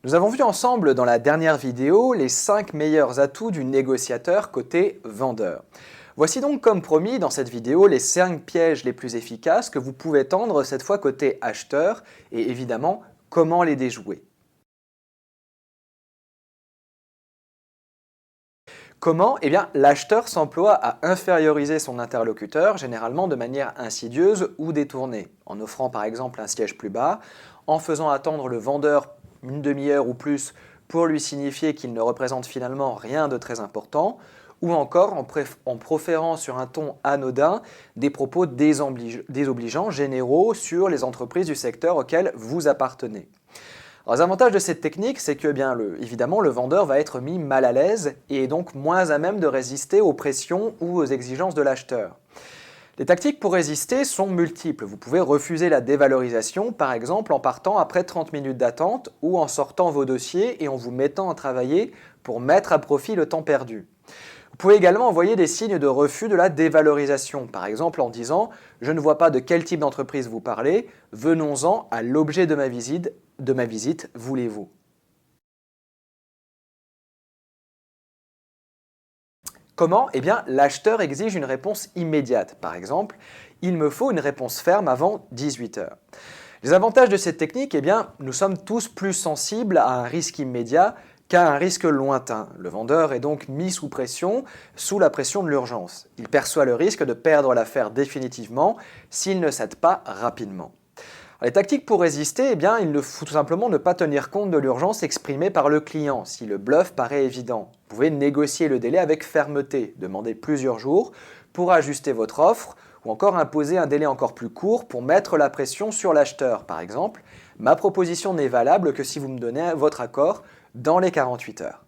Nous avons vu ensemble dans la dernière vidéo les 5 meilleurs atouts du négociateur côté vendeur. Voici donc comme promis dans cette vidéo les 5 pièges les plus efficaces que vous pouvez tendre cette fois côté acheteur et évidemment comment les déjouer. Comment? Eh bien, l'acheteur s'emploie à inférioriser son interlocuteur, généralement de manière insidieuse ou détournée, en offrant par exemple un siège plus bas, en faisant attendre le vendeur une demi-heure ou plus pour lui signifier qu'il ne représente finalement rien de très important, ou encore en proférant sur un ton anodin des propos désobligeants, généraux sur les entreprises du secteur auquel vous appartenez. Alors, les avantages de cette technique, c'est que évidemment, le vendeur va être mis mal à l'aise et est donc moins à même de résister aux pressions ou aux exigences de l'acheteur. Les tactiques pour résister sont multiples. Vous pouvez refuser la dévalorisation, par exemple en partant après 30 minutes d'attente ou en sortant vos dossiers et en vous mettant à travailler pour mettre à profit le temps perdu. Vous pouvez également envoyer des signes de refus de la dévalorisation, par exemple en disant « Je ne vois pas de quel type d'entreprise vous parlez, venons-en à l'objet de ma visite, voulez-vous » Comment? Eh bien, l'acheteur exige une réponse immédiate. Par exemple, il me faut une réponse ferme avant 18 heures. Les avantages de cette technique, eh bien, nous sommes tous plus sensibles à un risque immédiat qu'à un risque lointain. Le vendeur est donc mis sous pression, sous la pression de l'urgence. Il perçoit le risque de perdre l'affaire définitivement s'il ne cède pas rapidement. Les tactiques pour résister, eh bien, il ne faut tout simplement ne pas tenir compte de l'urgence exprimée par le client, si le bluff paraît évident. Vous pouvez négocier le délai avec fermeté, demander plusieurs jours pour ajuster votre offre ou encore imposer un délai encore plus court pour mettre la pression sur l'acheteur. Par exemple, ma proposition n'est valable que si vous me donnez votre accord dans les 48 heures.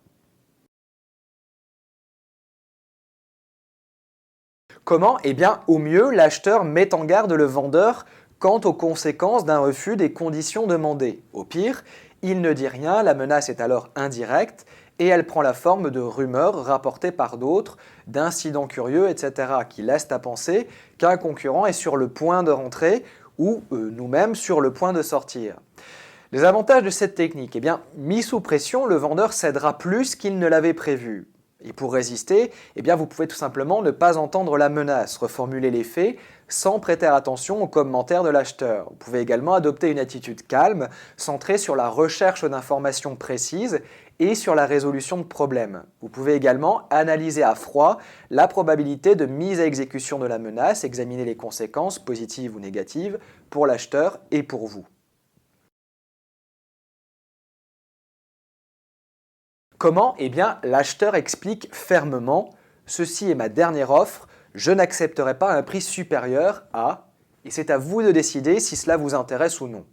Comment? Eh bien, au mieux, l'acheteur met en garde le vendeur quant aux conséquences d'un refus des conditions demandées. Au pire, il ne dit rien, la menace est alors indirecte et elle prend la forme de rumeurs rapportées par d'autres, d'incidents curieux, etc., qui laissent à penser qu'un concurrent est sur le point de rentrer ou nous-mêmes sur le point de sortir. Les avantages de cette technique, eh bien, mis sous pression, le vendeur cédera plus qu'il ne l'avait prévu. Et pour résister, eh bien, vous pouvez tout simplement ne pas entendre la menace, reformuler les faits sans prêter attention aux commentaires de l'acheteur. Vous pouvez également adopter une attitude calme, centrée sur la recherche d'informations précises et sur la résolution de problèmes. Vous pouvez également analyser à froid la probabilité de mise à exécution de la menace, examiner les conséquences positives ou négatives pour l'acheteur et pour vous. Comment? Eh bien, l'acheteur explique fermement « Ceci est ma dernière offre, je n'accepterai pas un prix supérieur à… » et c'est à vous de décider si cela vous intéresse ou non.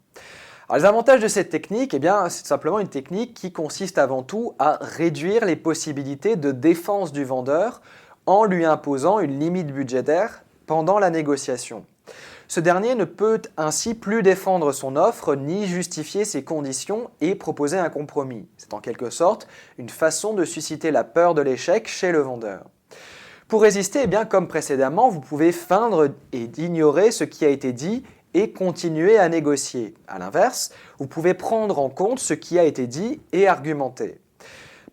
Alors, les avantages de cette technique, eh bien, c'est simplement une technique qui consiste avant tout à réduire les possibilités de défense du vendeur en lui imposant une limite budgétaire pendant la négociation. Ce dernier ne peut ainsi plus défendre son offre ni justifier ses conditions et proposer un compromis. C'est en quelque sorte une façon de susciter la peur de l'échec chez le vendeur. Pour résister, eh bien, comme précédemment, vous pouvez feindre et ignorer ce qui a été dit et continuer à négocier. A l'inverse, vous pouvez prendre en compte ce qui a été dit et argumenter.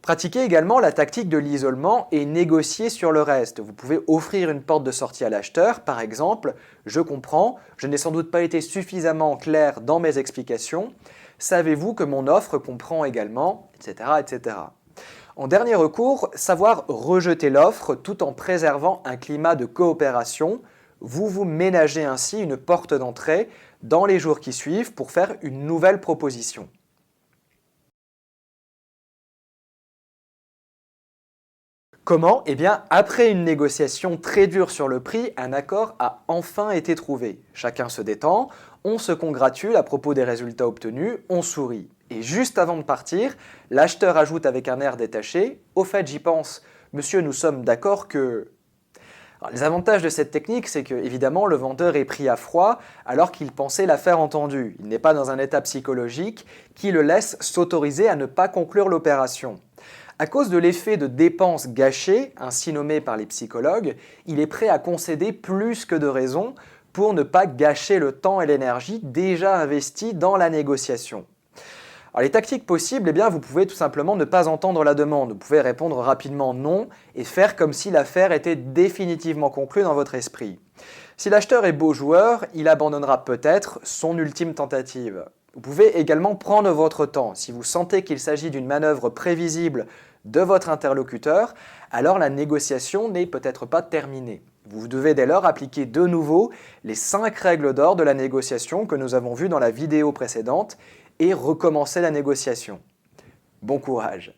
Pratiquez également la tactique de l'isolement et négocier sur le reste. Vous pouvez offrir une porte de sortie à l'acheteur, par exemple « Je comprends, je n'ai sans doute pas été suffisamment clair dans mes explications. Savez-vous que mon offre comprend également… » etc. etc. En dernier recours, savoir rejeter l'offre tout en préservant un climat de coopération. Vous vous ménagez ainsi une porte d'entrée dans les jours qui suivent pour faire une nouvelle proposition. Comment? Eh bien, après une négociation très dure sur le prix, un accord a enfin été trouvé. Chacun se détend, on se congratule à propos des résultats obtenus, on sourit. Et juste avant de partir, l'acheteur ajoute avec un air détaché « Au fait, j'y pense, monsieur, nous sommes d'accord que… » Alors, les avantages de cette technique, c'est que évidemment le vendeur est pris à froid alors qu'il pensait l'affaire entendue. Il n'est pas dans un état psychologique qui le laisse s'autoriser à ne pas conclure l'opération. À cause de l'effet de dépense gâchée, ainsi nommé par les psychologues, il est prêt à concéder plus que de raison pour ne pas gâcher le temps et l'énergie déjà investis dans la négociation. Alors, les tactiques possibles, eh bien, vous pouvez tout simplement ne pas entendre la demande. Vous pouvez répondre rapidement non et faire comme si l'affaire était définitivement conclue dans votre esprit. Si l'acheteur est beau joueur, il abandonnera peut-être son ultime tentative. Vous pouvez également prendre votre temps. Si vous sentez qu'il s'agit d'une manœuvre prévisible de votre interlocuteur, alors la négociation n'est peut-être pas terminée. Vous devez dès lors appliquer de nouveau les 5 règles d'or de la négociation que nous avons vues dans la vidéo précédente et recommencer la négociation. Bon courage!